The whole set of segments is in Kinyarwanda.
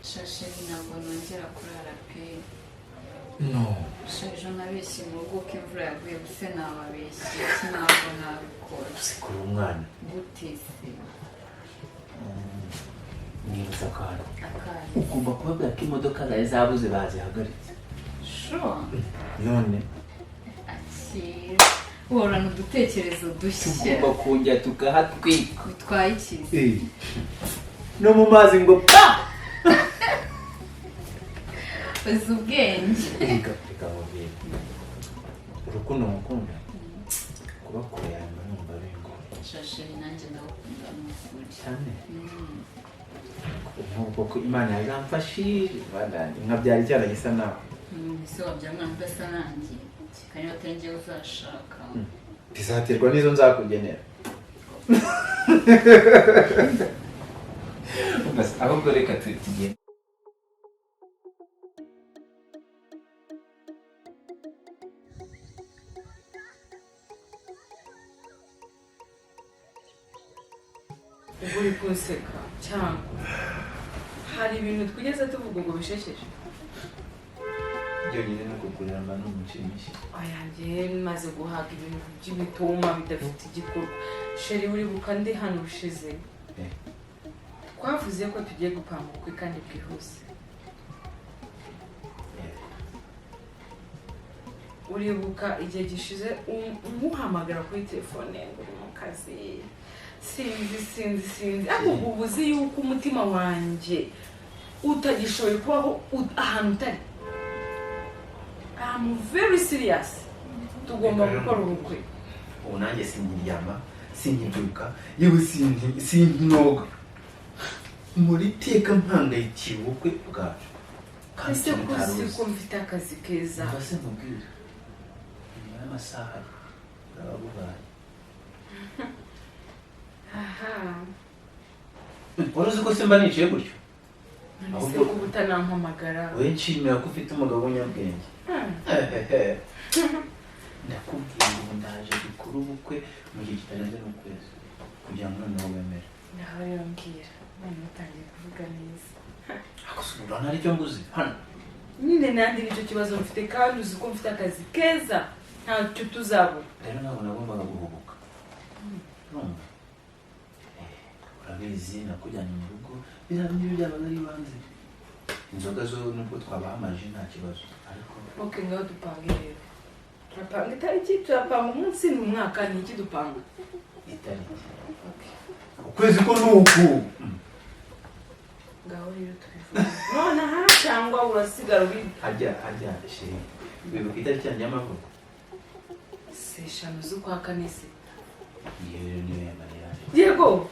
Shasheri ntabwo nongera kurara pe. No. Ejo nabeshye mu rugo ko imvura yaguye gusa nababeshye ntabwo nabikora. Sikura umwana. Gute se? Nibutsa akana. Ugomba kubabwira ko imodoka zawe zabuze bazihagaritse. Sure. None. Akira. Uhorana udutekerezo dushya. Tugomba kongera tukahatwika. Bitwaye iki? No mu mazi ngo pa! Uzi ubwenge. Reka mubwire. Urukundo mukunda. Kuba kure yawe numva bingo. Shasheri nanjye ndagukunda n'ukuri. Cyane. Nk'uko ko Imana yazamfashije badandi nkabyara icyana gisa nawe. Ese wabyara umwana udasa nanjye. Kanywa atengeye uzashaka. Bizaterwa n'izo nzakugenera. Basi ahubwo reka tugende. Uri kunseka cyangwa hari ibintu twigeze tuvuga ngo bishesheje Byo nyine no kugurira abantu umushimisha. ayanjye maze guhaga ibintu by'ibituma bidafite igikorwa sheri uri bukande hano ushize twavuze ko tugiye gupanga ubukwe kandi bwihuse uribuka igihe gishize umuhamagara kuri telefone ngo uri mu kazi sinzi ariko ubuzi yuko umutima wanjye utagishoboye kubaho ahantu utari. I'm very serious. Tugomba gukora ubukwe. Ubu nanjye sinyiryama sinyibyuka yewe sintinoga muri teka mpangayikiye ubukwe bwacu. Ese ko mfite akazi keza. Base mubwira nyuma y'amasaha urabubaye. Aha. Uruzi ko simba niciye gutyo. Ahubwo ubutanampamagara. We nshimira ko ufite umugabo w'umunyabwenge. Ndakubwira ngo ndaje gukora ubukwe mu gihe kitarenze n'ukwezi kugira ngo noneho wemere. Naho yambwira none utangiye kuvuga neza. Akusubira ntaricyo mbuzi hano. Nyine nandi nicyo kibazo mfite kandi uzi ko mfite akazi keza ntacyo tuzabura. Rero ntabwo nagombaga guhubuka. Urumva? Urabizi nakujyanye mu rugo bizaba n'ibyo byabaga ari banze. Inzoga zo nubwo twabahamaje nta kibazo ariko okay ngaho dupange rero. Turapanga itariki turapanga umunsi n'umwaka ni iki dupanga? Itariki. Okay. Ukwezi ko nuku. Ngaho rero tubivuga. None aha cyangwa urasigara uri Ajya sheri. Bibuka itariki yanjye y'amavuko. Seshanu z'ukwa kane se. Yewe niyo yamarira. Diego.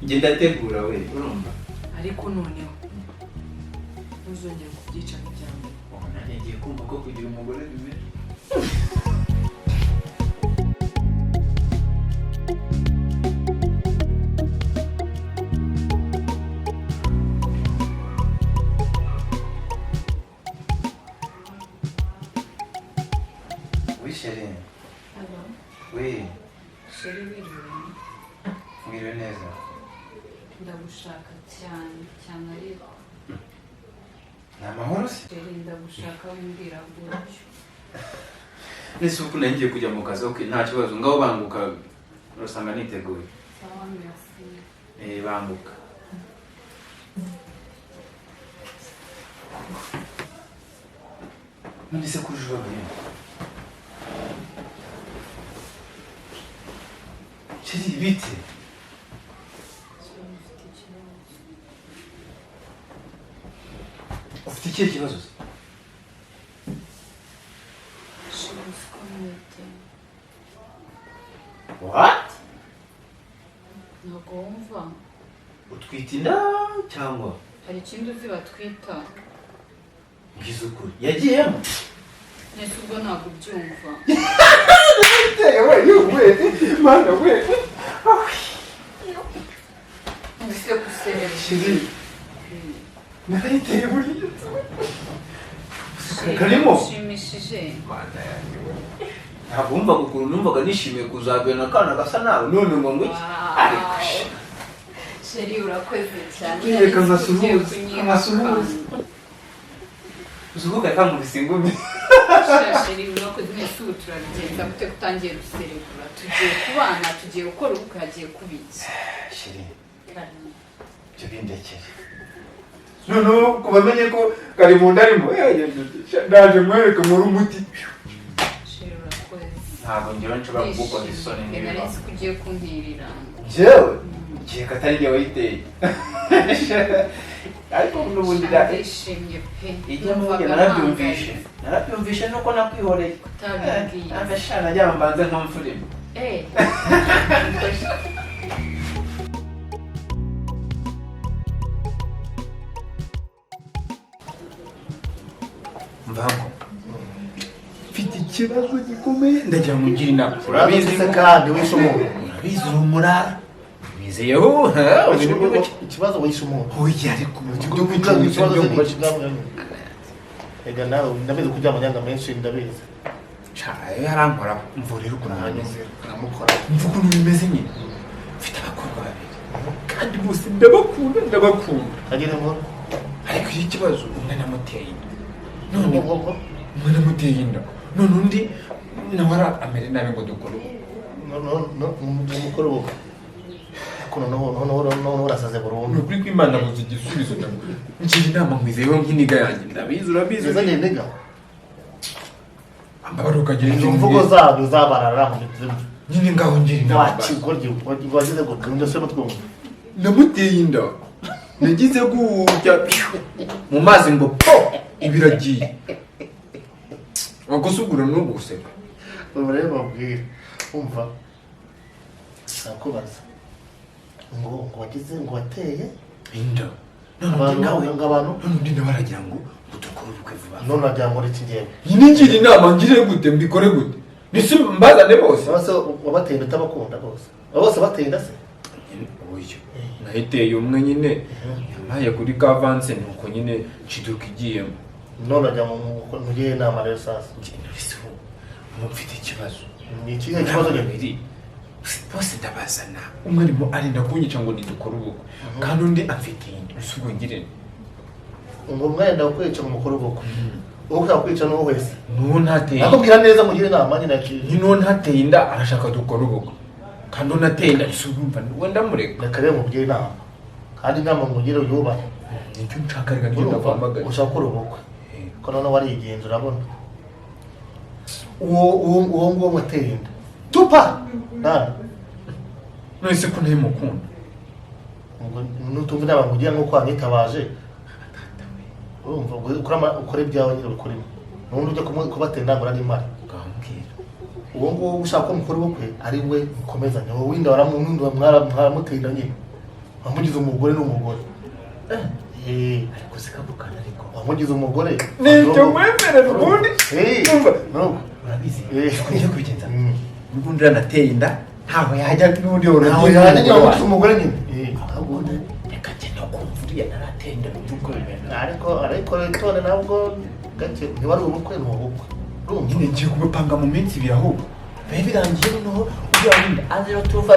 Ngenda tegura we urumva. Ariko noneho ntuzongere kubyica n'ibyanjye. Nanjye ngiye kumva ko kugira umugore bimeze. Oui chérie. Hello. Oui. Sheri wiriwe. Mwiriwe neza. Ndagushaka cyane ariko. Ni amahoro se? Sheri ndagushaka wimbwira gutyo. Nese uko nangiye kujya mu kazi okay nta kibazo ngaho banguka urasanga niteguye. Sawa merci. Banguka. None se kujura buri. Chérie bite. Ufite ikihe kibazo se? What? Ntabwo wumva. Utwite inda cyangwa? Hari ikindi uzi batwita. Ngize ukuri. Yagiyemo? Nese ubwo ntabwo ubyumva. Mana we. Ese guserera. Shiri. Nahiteye buriya. Karimo. Shimishije. Mana yanjye we. ntabwo wumvaga ukuntu numvaga nishimiye kuzabera akana gasa nawe none ngo ngo iki ariko sheri urakoze cyane reka nkasuhuze uzuhuka kankubise ingumi sheri urakoze mwese ubu turabigenza gute kutangiye guserebura tugiye kubana tugiye gukora ubukwe hagiye kubiki sheri ibyo bindekere noneho kubamenye ko kari mu nda arimo ndaje mwereke muri umuti sheri urakoze ntabwo njyewe nshobora kugukora isoni nari nzi ko ugiye kuntirira njyewe keka atari njye wayiteye ariko n'ubundi ndishimye pe ijya mu buryo narabyumvishe nuko nakwihoreye utabibwiye amashana ajya mbanze nkamfurimo mvango mfite ikibazo gikomeye ndagira ngo ngire inama urabizi se kandi wishe umuntu urabizi uri umurara wizeyeho ikibazo wishe umuntu oya ariko ega nawe ndabizi ko ujya amanyanga menshi ndabizi caye yarankora mvurira ukuntu namukora mvuga ukuntu bimeze nyine mfite abakobwa babiri kandi bose ndabakunda agira ngo ariko iki kibazo umwe namuteye inda none ubwo umwe namuteye inda none undi nawe amere nabi ngo dukore umukoro ubwo kuno no urasaze burundu nukuri ko Imana buzi igisubizo ngira inama nkwizeyeho nk'iniga yanjye ndabizi urabizi zanye niga ambabaruka gira izo mvugo zabo zabarara mu mitima nyine ngaho ngira inama wakigorye wagize ngo ndio se batwumva namuteye inda nagize gutya mu mazi ngo po ibiragiye wagusugura no guseka urebe babwira umva sakubaza ngo wagize ngo wateye inda abantu none baragira ngo dukore ubukwe vuba none ajya muri kigiye nyine ngira inama ngire gute mbikore gute nisi mbazane bose bose wabateye utabakunda bose bateye ndase oyo nahiteye umwe nyine yamaye kuri kavanse nuko nyine ciduka igiyemo none ajya mu gihe inama rero sasa mufite ikibazo ni ikihe kibazo nyabiri bose ndabazana umwe arimo arinda kunyica ngo nidukore ubukwe kandi undi afite indi usugo ngire ngo mwenda ukwica mu mukuru ubukwe uko yakwica no wese ntateye nakubwira neza mugire inama nyine ni ntateye inda arashaka dukora ubukwe kandi unateye inda isubumva wenda mureka reka rero mugire inama kandi inama mugire uyubahe nicyo nshaka reka niyo nakwamagana ushaka ubukwe ko none warigenza urabona uwo nguwo wateye inda tupa nani none ko ntaye mukunda nutumva inama mugira nk'uko wanyitabaje urumva ukore ibyawe nyine ubikoremo n'undi ujya kubatera inama n'imari uwo nguwo ushaka ko mukora ubukwe ari we mukomezanya wowe winda mwaramuteye inda nyine wamugize umugore n'umugore ariko sikabukana ariko wamugize umugore nicyo mwemerera ubundi urabizi kujya kubigenza n'ubundi ranateye inda ntaho yajya n'ubundi ntaho yajya nyine umugore nyine reka genda kumva uriya narateye inda n'ubukwe ariko tone nabwo gake ntiwari ubukwe ni ubukwe nyine ngiye kubipanga mu minsi ibiri ahubwo biba birangiye noneho uriya winda azira tuva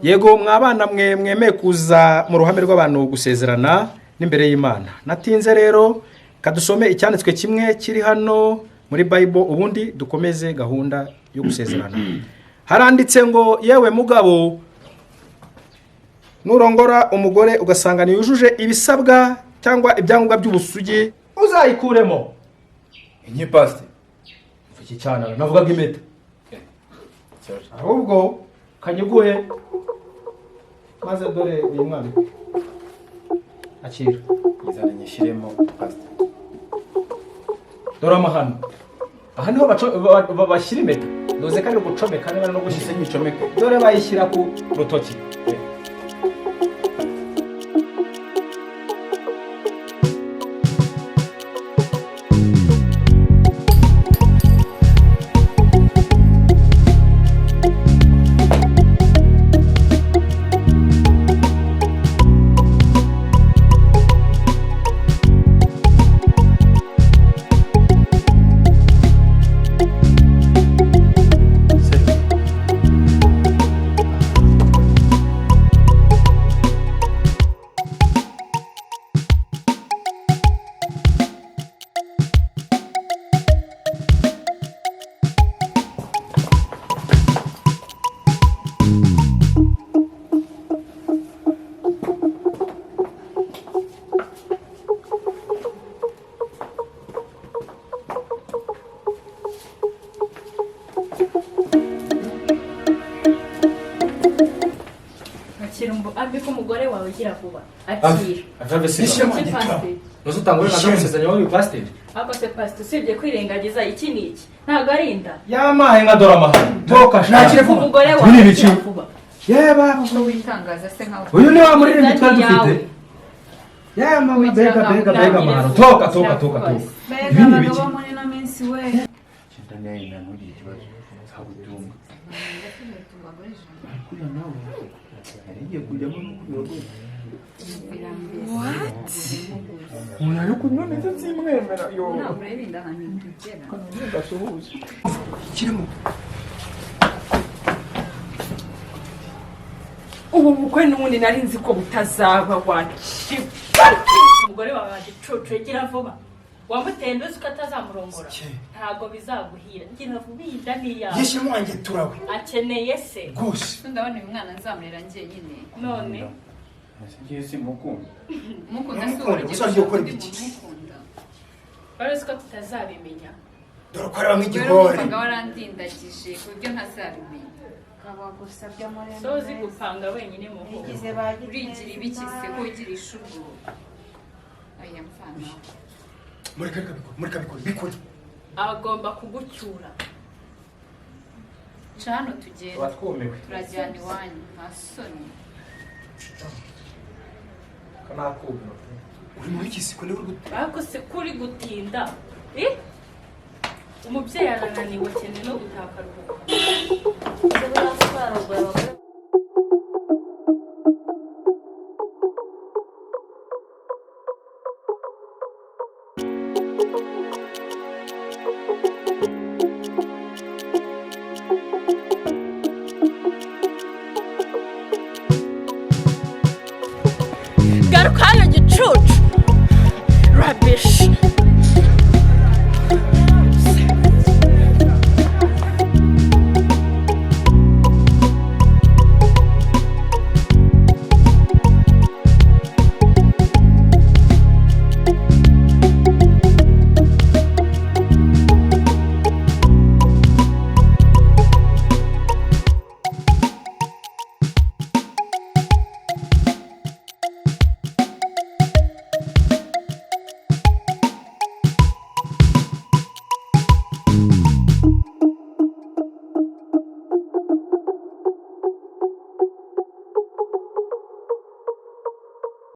yego mwabana mwemeye kuza mu ruhame rw'abantu gusezerana n'imbere y'Imana natinze rero kadusome icyanditswe kimwe kiri hano muri Bible ubundi dukomeze gahunda yo gusezerana haranditse ngo yewe mugabo nurongora umugore ugasanga yujuje ibisabwa cyangwa ibyangombwa by'ubusugi uzayikuremo inye pastor iki cyane navugaga impeta ahubwo kanyiguhe maze dore uyu mwana akira izana nyishiremo pastor dore amahano aha niho bashyira impeta ndoze kandi gucomeka niba no gushyira nyicomeke dore bayishyira ku rutoki Ariko umugore wawe ugira vuba akira ntuzutangure nka musezeranya w'uyu pasiteri ako se pasiteri usibye kwirengagiza iki n'iki ntabwo ari inda yamahe nka dore amahano toka nakire vuba umugore wawe ugira vuba yeba ko witangaza se nkaho uyu ni wa muririmbyi twari dufite yama bega amahano toka Mbega abagabo muri ino minsi we. Ndani ya ntugire ikibazo nzagutunga. Kuri nawe ariye kujyamo n'ubuyobozi. What? Unayo kunywa neza simwemera yo. Ntabwo urebinda ahantu tugera. Kanone gasohoze. Kirimo. Ubu bukwe n'ubundi nari nzi ko butazaba wakiba. umugore wawe wagicucu gira vuba wamuteye nduzi ko atazamurongora ntabwo bizaguhira gira vuba inda niya Yeshe mwanjye turawe. akeneye se Gose. Ndabona uyu mwana nzamurera njye nyine. none Ngiye simukunda. Mukunda Mukunda, uzajya ukora iki? barezi ko tutazabimenya Dore ko ari bamwe Rero igihore. umuganga warandindagije ku buryo ntazabimenya. Kabagusabye muri so uzi gupanga wenyine mu rugo bigize bagize. Urigira ibiki se ko ugira ishugu? Aya mfana. Muri kabikora bikora. agomba kugucyura Cano tugenda. watwumiwe Turajyana iwanyu nta soni. kanakubira Uri muri kisiko ni uri ariko se kuri gutinda umubyeyi arananiwe cyane no gutaka ruhuko garuka hano gicucu